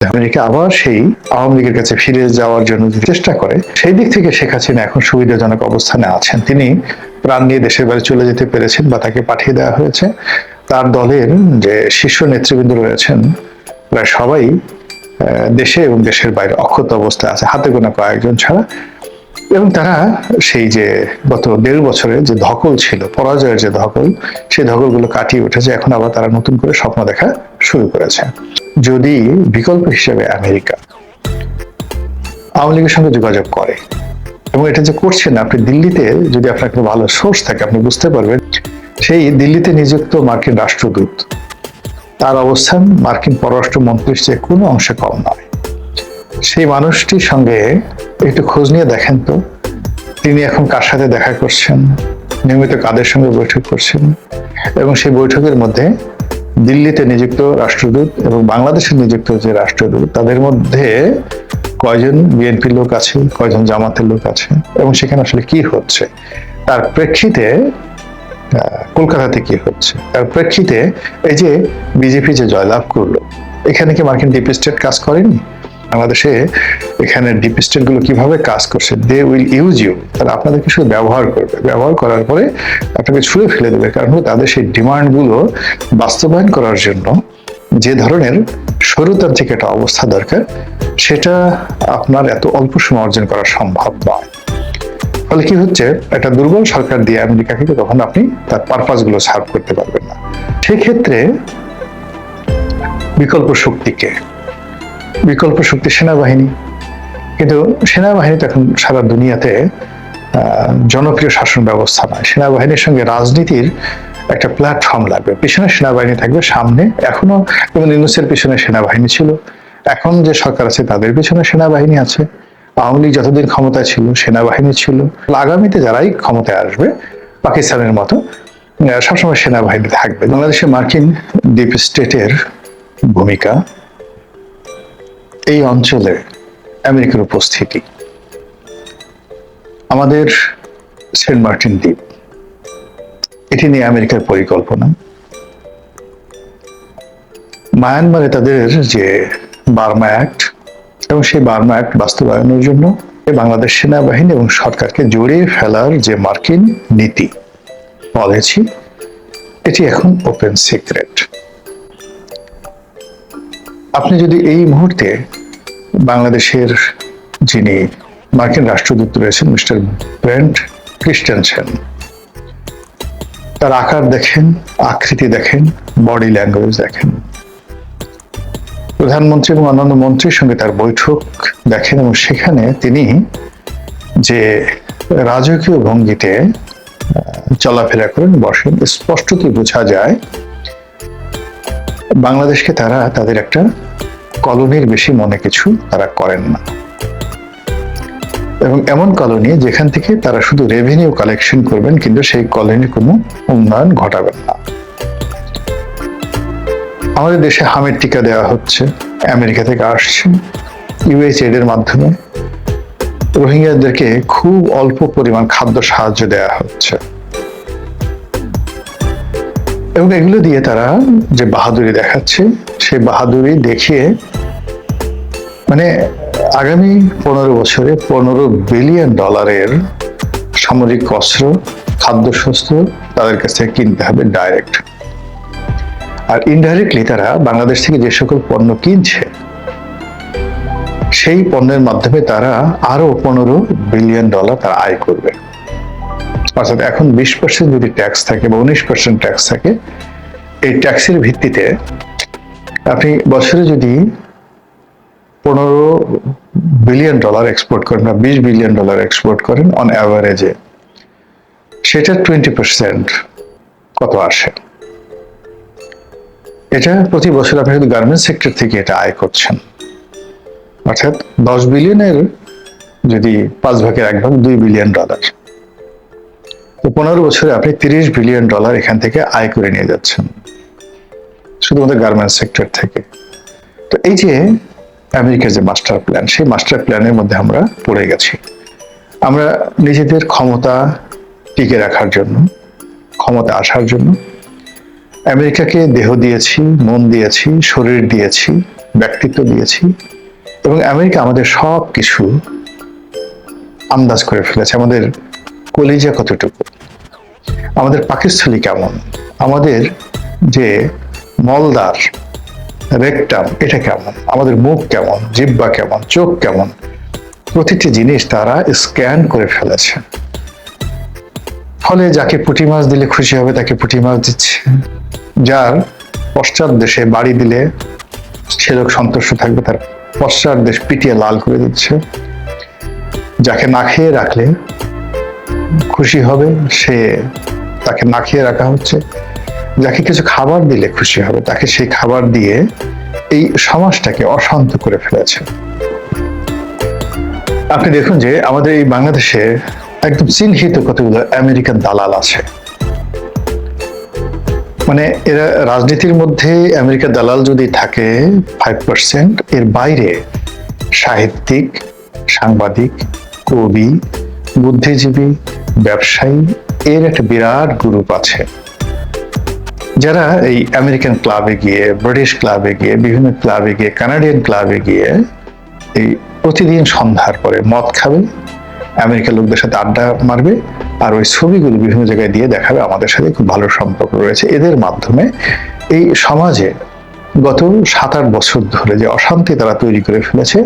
America আবার সেই আওয়ামী লীগের কাছে ফিরে যাওয়ার জন্য চেষ্টা করে, সেই দিক থেকে শেখ হাসিনা এখন সুবিধাজনক অবস্থানে আছেন। তিনি প্রাণ নিয়ে দেশের বাইরে চলে যেতে পেরেছেন বা তাকে পাঠিয়ে দেওয়া হয়েছে। তার দলের যে শীর্ষ নেতৃবৃন্দ রয়েছেন প্রায় সবাই দেশে এবং দেশের বাইরে অক্ষত অবস্থায় আছে, হাতে গোনা কয়েকজন ছাড়া। এবং তারা সেই যে গত 1.5 বছরের যে ধকল ছিল, পরাজয়ের যে ধকল, সেই ধকলগুলো কাটিয়ে উঠেছে। এখন আবার তারা নতুন করে স্বপ্ন দেখা শুরু করেছে। যদি বিকল্প হিসেবে আমেরিকা আওয়ামী লীগের সঙ্গে যোগাযোগ করে, এবং এটা যে করছেন, আপনি দিল্লিতে যদি আপনার একটা ভালো সোর্স থাকে আপনি বুঝতে পারবেন, সেই দিল্লিতে নিযুক্ত মার্কিন রাষ্ট্রদূত, তার অবস্থান মার্কিন পররাষ্ট্র মন্ত্রীর চেয়ে কোনো অংশে কম নয়। সেই মানুষটির সঙ্গে একটু খোঁজ নিয়ে দেখেন তো, তিনি এখন কার সাথে দেখা করছেন, নিয়মিত কাদের সঙ্গে বৈঠক করছেন, এবং সেই বৈঠকের মধ্যে দিল্লিতে নিযুক্ত রাষ্ট্রদূত এবং বাংলাদেশে নিযুক্ত যে রাষ্ট্রদূত, তাদের মধ্যে কয়জন বিএনপির লোক আছে, কয়জন জামাতের লোক আছে, এবং সেখানে আসলে কি হচ্ছে, তার প্রেক্ষিতে কলকাতাতে কি হচ্ছে, তার প্রেক্ষিতে এই যে বিজেপি যে জয়লাভ করলো, এখানে কি মার্কিন ডিপ স্টেট কাজ করেনি? বাংলাদেশে এখানে ডিপ স্টেট গুলো কিভাবে কাজ করছে, দে উইল ইউজ ইউ, তারা আপনাদেরকে শুধু ব্যবহার করবে, ব্যবহার করার পরে আপনাকে ছুঁড়ে ফেলে দেবে। কারণ তাদের সেই ডিমান্ড গুলো বাস্তবায়ন করার জন্য যে ধরনের স্বৈরতান্ত্রিক একটা অবস্থা দরকার, সেটা আপনার এত অল্প সময় অর্জন করা সম্ভব নয়। ফলে কি হচ্ছে, একটা দুর্বল সরকার দিয়ে আমেরিকাকে তখন আপনি তার পারপাস গুলো সার্ভ করতে পারবেন না। সেক্ষেত্রে বিকল্প শক্তি সেনাবাহিনী। কিন্তু সেনাবাহিনী তো এখন সারা দুনিয়াতে জনপ্রিয় শাসন ব্যবস্থা নয়। সেনাবাহিনীর সঙ্গে রাজনীতির একটা প্ল্যাটফর্ম লাগবে। পিছনে সেনাবাহিনী থাকবে, সামনে এখনো যেমন ইউনূসের পিছনে সেনাবাহিনী ছিল, এখন যে সরকার আছে তাদের পিছনে সেনাবাহিনী আছে। আওয়ামী লীগ যতদিন ক্ষমতায় ছিল সেনাবাহিনী ছিল। আগামীতে যারাই ক্ষমতায় আসবে পাকিস্তানের মতো সবসময় সেনাবাহিনী থাকবে। বাংলাদেশে মার্কিন ডিপ স্টেটের ভূমিকা, এই অঞ্চলে আমেরিকার উপস্থিতি, আমাদের সেন্ট মার্টিন দ্বীপ, এটি নিয়ে আমেরিকার পরিকল্পনা, মায়ানমারে তাদের যে বার্মা অ্যাক্ট, এবং সেই বার্মা অ্যাক্ট বাস্তবায়নের জন্য বাংলাদেশ সেনাবাহিনী এবং সরকারকে জড়িয়ে ফেলার যে মার্কিন নীতি পলিসি, এটি এখন ওপেন সিক্রেট। আপনি যদি এই মুহূর্তে বাংলাদেশের যিনি মার্কিন রাষ্ট্রদূত রয়েছেন মিস্টার ব্রেন্ট ক্রিস্টেনসেন, তার আকার দেখেন, আকৃতি দেখেন, বডি ল্যাঙ্গুয়েজ দেখেন, প্রধানমন্ত্রী এবং অন্যান্য মন্ত্রীর সঙ্গে তার বৈঠক দেখেন, এবং সেখানে তিনি যে রাজকীয় ভঙ্গিতে চলাফেরা করেন, বসেন, স্পষ্টতই বোঝা যায় বাংলাদেশকে তারা তাদের একটা কলোনির বেশি মনে কিছু তারা করেন না, এবং এমন কলোনি যেখান থেকে তারা শুধু রেভিনিউ কালেকশন করবেন কিন্তু সেই কলোনির কোনো উন্নয়ন ঘটাবেন না। আমাদের দেশে হামের টিকা দেওয়া হচ্ছে, আমেরিকা থেকে আসছে, ইউএসএইড এর মাধ্যমে রোহিঙ্গাদেরকে খুব অল্প পরিমাণ খাদ্য সাহায্য দেওয়া হচ্ছে, এবং এগুলো দিয়ে তারা যে বাহাদুরি দেখাচ্ছে, সেই বাহাদুরি দেখিয়ে মানে আগামী 15 বছরে $15 বিলিয়ন সামরিক অস্ত্র, খাদ্যশস্ত্র তাদের কাছ থেকে কিনতে হবে ডাইরেক্ট। আর ইনডাইরেক্টলি তারা বাংলাদেশ থেকে যে সকল পণ্য কিনছে, সেই পণ্যের মাধ্যমে তারা আরো $15 বিলিয়ন তারা আয় করবে। অর্থাৎ এখন 20% যদি ট্যাক্স থাকে বা 19% ট্যাক্স থাকে, এই ট্যাক্সের ভিত্তিতে আপনি বছরে যদি $15 বিলিয়ন এক্সপোর্ট করেন বা $20 বিলিয়ন এক্সপোর্ট করেন অন অ্যাভারেজে, সেটার 20% কত আসে? এটা প্রতি বছর আপনি যদি গার্মেন্টস সেক্টর থেকে এটা আয় করছেন, অর্থাৎ 10 বিলিয়নের যদি 5 ভাগের 1 ভাগ $2 বিলিয়ন, তো 15 বছরে আপনি $30 বিলিয়ন এখান থেকে আয় করে নিয়ে যাচ্ছেন শুধুমাত্র গার্মেন্টস সেক্টর থেকে। তো এই যে আমেরিকার যে মাস্টার প্ল্যান, সেই মাস্টার প্ল্যানের মধ্যে আমরা পড়ে গেছি। আমরা নিজেদের ক্ষমতা টিকে রাখার জন্য, ক্ষমতা আসার জন্য আমেরিকাকে দেহ দিয়েছি, মন দিয়েছি, শরীর দিয়েছি, ব্যক্তিত্ব দিয়েছি, এবং আমেরিকা আমাদের সব কিছু আন্দাজ করে ফেলেছে। আমাদের কলিজা কতটুকু, আমাদের পাকস্থলী কেমন, আমাদের যে মলদার রেকটাম এটা কেমন, আমাদের মুখ কেমন, জিহ্বা কেমন, চোখ কেমন, প্রতিটি জিনিস তারা স্ক্যান করে ফেলেছে। ফলে যাকে পুঁটি মাছ দিলে খুশি হবে তাকে পুঁটি মাছ দিচ্ছে, যার পশ্চাৎ দেশে বাড়ি দিলে সে লোক সন্তুষ্ট থাকবে, তার পশ্চাৎ দেশ পিটিয়ে লাল করে দিচ্ছে। যাকে না খেয়ে রাখলে খুশি হবে সে তাকে না খেয়ে রাখা হচ্ছে, যাকে কিছু খাবার দিলে খুশি হবে তাকে সেই খাবার দিয়ে এই সমাজটাকে অশান্ত করে ফেলেছে। আপনি দেখুন যে আমাদের এই বাংলাদেশে একদম চিহ্নিত কতগুলো আমেরিকান দালাল আছে। মানে এরা রাজনীতির মধ্যে আমেরিকার দালাল যদি থাকে 5%, এর বাইরে সাহিত্যিক, সাংবাদিক, কবি, বুদ্ধিজীবী, ব্যবসায়ী, এর একটা বিরাট গ্রুপ আছে, যারা এই আমেরিকান ক্লাবে গিয়ে, ব্রিটিশ ক্লাবে গিয়ে, বিভিন্ন ক্লাবে গিয়ে, কানাডিয়ান ক্লাবে গিয়ে এই প্রতিদিন সন্ধ্যার পরে মদ খাবে, আমেরিকার লোকদের সাথে আড্ডা মারবে, আর ওই ছবিগুলো বিভিন্ন জায়গায় দিয়ে দেখাবে আমাদের সাথে খুব ভালো সম্পর্ক রয়েছে। এদের মাধ্যমে এই সমাজে গত 7-8 বছর ধরে যে অশান্তি তারা তৈরি করে ফেলেছে,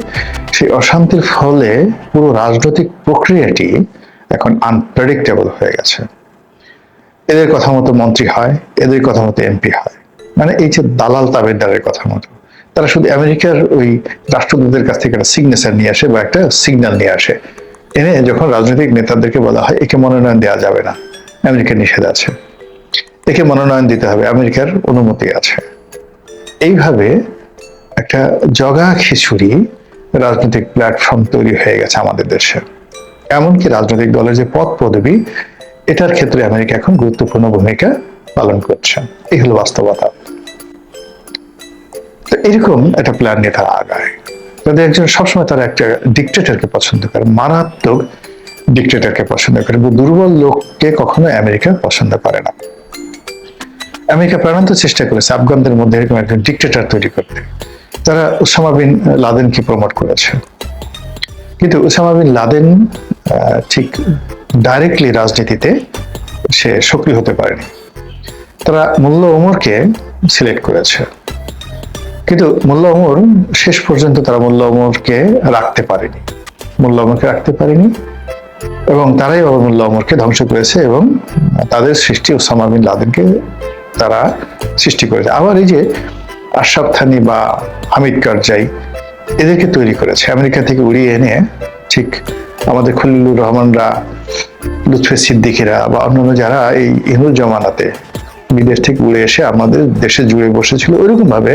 সেই অশান্তির ফলে পুরো রাজনৈতিক প্রক্রিয়াটি এখন আনপ্রেডিক্টেবল হয়ে গেছে। এদের কথা মতো মন্ত্রী হয়, এদের কথা মতো এমপি হয়, মানে এই যে দালাল তাবেদারের কথা মতো তারা শুধু আমেরিকার ওই রাষ্ট্রদূতের কাছ থেকে একটা সিগনেচার নিয়ে আসে বা একটা সিগন্যাল নিয়ে আসে, এনে যখন রাজনৈতিক নেতাদেরকে বলা হয় একে মনোনয়ন দেওয়া যাবে না, আমেরিকার নিষেধ আছে, একে মনোনয়ন দিতে হবে, আমেরিকার অনুমতি আছে, এইভাবে একটা জগা খিচুড়ি রাজনৈতিক প্ল্যাটফর্ম তৈরি হয়ে গেছে আমাদের দেশে। এমনকি রাজনৈতিক দলের যে পদ পদবি, এটার ক্ষেত্রে আমেরিকা এখন গুরুত্বপূর্ণ ভূমিকা পালন করছে। এই হলো বাস্তবতা। তো এরকম একটা প্ল্যান নিয়ে তারা আগায়। তাদের একজন সবসময় তারা একটা ডিক্টেটরকে পছন্দ করে, মারাত্মক ডিক্টেটরকে পছন্দ করে, দুর্বল লোককে কখনো আমেরিকা পছন্দ করে না। আমেরিকা প্রাণান্ত চেষ্টা করেছে আফগানদের মধ্যে এরকম একজন ডিক্টেটর তৈরি করতে। তারা ওসামা বিন লাদেনকে প্রমোট করেছে, কিন্তু ওসামা বিন লাদেন ঠিক ডাইরেক্টলি রাজনীতিতে সে সক্রিয় হতে পারেনি। তারা মোল্লা ওমরকে সিলেক্ট করেছে, কিন্তু মোল্লা ওমর শেষ পর্যন্ত তারা মোল্লা ওমরকে রাখতে পারেনি, এবং তারাই মোল্লা ওমরকে ধ্বংস করেছে এবং তাদের সৃষ্টি ওসামা বিন লাদেনকে তারা সৃষ্টি করেছে। আবার এই যে আশরাফ থানি বা হামিদ কারজাই, এদেরকে তৈরি করেছে আমেরিকা থেকে উড়িয়ে এনে, ঠিক আমাদের খলিলুর রহমানরা, লুৎফে সিদ্দিকিরা বা অন্যান্য যারা এই ইনুর জমানাতে বিদেশ থেকে উড়ে এসে আমাদের দেশে জুড়ে বসেছিল, ওইরকম ভাবে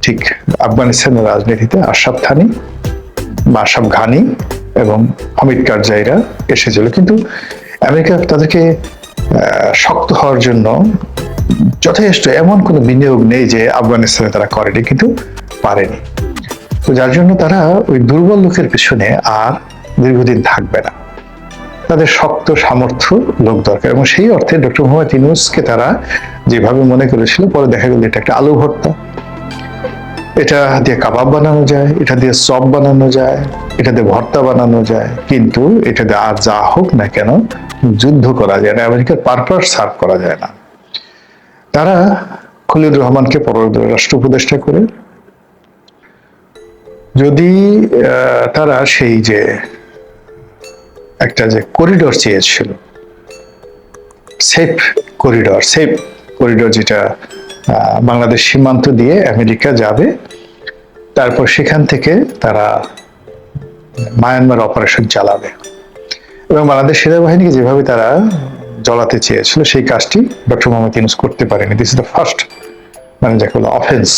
ঠিক আফগানিস্তানের রাজনীতিতে আশরাফ থানি বা আশরাফ ঘানি এবং হামিদ কারজাইরা এসেছিল। কিন্তু আমেরিকা তাদেরকে শক্ত হওয়ার জন্য যথেষ্ট এমন কোনো বিনিয়োগ নেই যে আফগানিস্তানে তারা করেনি, কিন্তু পারেনি। তো যার জন্য তারা ওই দুর্বল লোকের পিছনে আর দীর্ঘদিন থাকবে না, তাদের শক্ত সামর্থ্য লোক দরকার। এবং সেই অর্থে ডক্টর মোহাম্মদ ইউনূসকে তারা যেভাবে মনে করেছিল, পরে দেখা গেল এটা একটা আলু ভর্তা, এটা দিয়ে কাবাব বানানো যায়, এটা দিয়ে চপ বানানো যায়, এটা দিয়ে ভর্তা বানানো যায়, কিন্তু এটা দিয়ে আর যা হোক না কেন যুদ্ধ করা যায় না, আমেরিকার পারপাস সার্ভ করা যায় না। তারা খলিলুর রহমানকে পররাষ্ট্র উপদেষ্টা করে, যদি তারা সেই যে একটা যে করিডোর চেয়েছিল, সেফ করিডোর যেটা বাংলাদেশ সীমান্ত দিয়ে আমেরিকা যাবে, তারপর সেখান থেকে তারা মায়ানমার অপারেশন চালাবে, এবং বাংলাদেশ সেনাবাহিনীকে যেভাবে তারা জ্বলাতে চেয়েছিল সেই কাজটি ডক্টর মোহাম্মদ ইউনূস করতে পারেনি। দিস ইজ দ্য ফার্স্ট, মানে যাকে বলে অফেন্স।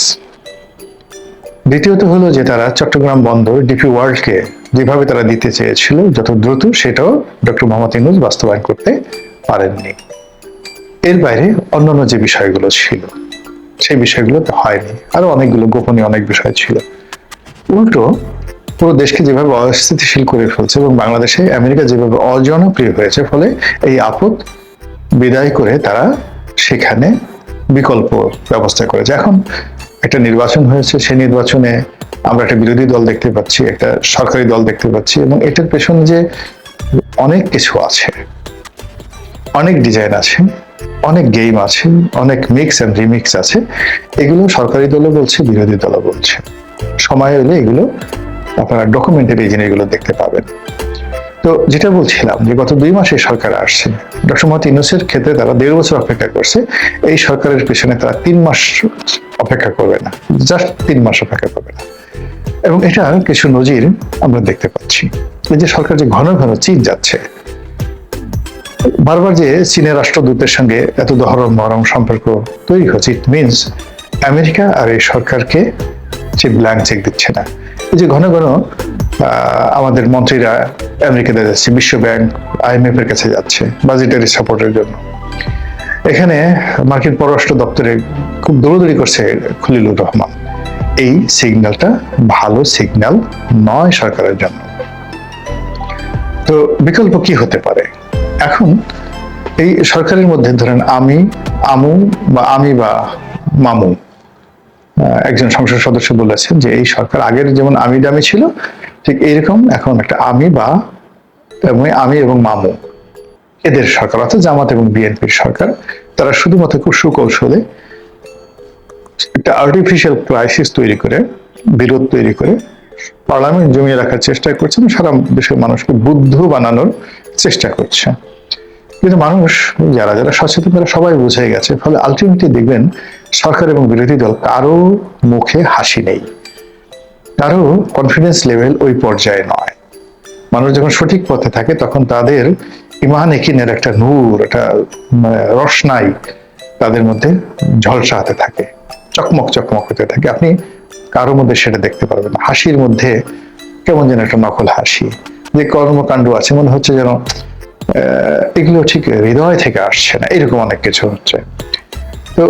দ্বিতীয়ত হলো যে তারা চট্টগ্রাম বন্দর ডিপি ওয়ার্ল্ডকে যেভাবে তারা দিতে চেয়েছিল যত দ্রুত, সেটাও ডক্টর মোহাম্মদ ইউনূস বাস্তবায়ন করতে পারেননি। এর বাইরে অন্যান্য যে বিষয়গুলো ছিল সেই বিষয়গুলোতে হয়নি, আরো অনেকগুলো গোপনীয় অনেক বিষয় ছিল। উল্টো পুরো দেশকে যেভাবে অস্থিতিশীল করে ফেলছে এবং বাংলাদেশে আমেরিকা যেভাবে অজনপ্রিয় হয়েছে, ফলে এই আপদ বিদায় করে তারা সেখানে বিকল্প ব্যবস্থা করেছে। এখন একটা নির্বাচন হয়েছে, সেই নির্বাচনে আমরা একটা বিরোধী দল দেখতে পাচ্ছি, একটা সরকারি দল দেখতে পাচ্ছি, এবং এটার পেছনে যে অনেক কিছু আছে, অনেক ডিজাইন আছে, অনেক গেম আছে, অনেক মিক্স এন্ড রিমিক্স আছে। এগুলো সরকারি দলও বলছে, বিরোধী দলও বলছে। সময় হলে এগুলো আপনারা ডকুমেন্টারি এই জিনিসগুলো দেখতে পাবেন। তো যেটা বলছিলাম যে গত 2 মাসে সরকার আসছে, ডক্টর মোহাম্মদ ইউনূসের ক্ষেত্রে তারা 1.5 বছর অপেক্ষা করছে, এই সরকারের পেছনে তারা 3 মাস অপেক্ষা করবে না, জাস্ট 3 মাস অপেক্ষা করবে না। এবং এটা কিছু নজির আমরা দেখতে পাচ্ছি। এই যে সরকার যে ঘন ঘন চীন যাচ্ছে, বারবার যে চীনের রাষ্ট্রদূতের সঙ্গে এত মহরম সম্পর্ক তৈরি হচ্ছে, ইট মিনস আমেরিকা আর এই সরকারকে যে ব্ল্যাঙ্ক চেক দিচ্ছে না। এই যে ঘন ঘন আমাদের মন্ত্রীরা আমেরিকাতে যাচ্ছে, বিশ্ব ব্যাংক IMF এর কাছে যাচ্ছে বাজেটারি সাপোর্টের জন্য। এখানে মার্কিন পররাষ্ট্র দপ্তরে খুব দৌড়দৌড়ি করছে খলিলুর রহমান। এই সিগন্যালটা ভালো সিগন্যাল নয় সরকারের জন্য। তো বিকল্প কি হতে পারে? এখন এই সরকারের মধ্যে ধরেন আমি বা মামু, একজন সংসদ সদস্য বলেছেন যে এই সরকার আগের যেমন আমি দামি ছিল, ঠিক এইরকম এখন একটা আমি এবং মামু, এদের সরকার, অর্থাৎ জামাত এবং বিএনপির সরকার। তারা শুধুমাত্র খুব সুকৌশলে একটা আর্টিফিশিয়াল ক্রাইসিস তৈরি করে, বিরোধ তৈরি করে পার্লামেন্ট জমিয়ে রাখার চেষ্টা করছেন, সারা দেশের মানুষকে বুদ্ধ বানানোর চেষ্টা করছে। কিন্তু মানুষ যারা যারা সচেতন তারা সবাই বুঝে গেছে। ফলে আলটিমেটলি দেখবেন সরকার এবং বিরোধী দল কারো মুখে হাসি নেই, কারো কনফিডেন্স লেভেল ওই পর্যায়ে নয়। মানুষ যখন সঠিক পথে থাকে তখন তাদের ইমান একিনের একটা নূর, একটা রসনাই তাদের মধ্যে ঝলসাতে থাকে, চকমক হতে থাকে। আপনি কারোর মধ্যে সেটা দেখতে পারবেন না। হাসির মধ্যে কেমন যেন একটা নকল হাসি, যে কর্মকাণ্ড আছে মনে হচ্ছে যেন এগুলো ঠিক হৃদয় থেকে আসছে না, এরকম অনেক কিছু হচ্ছে। তো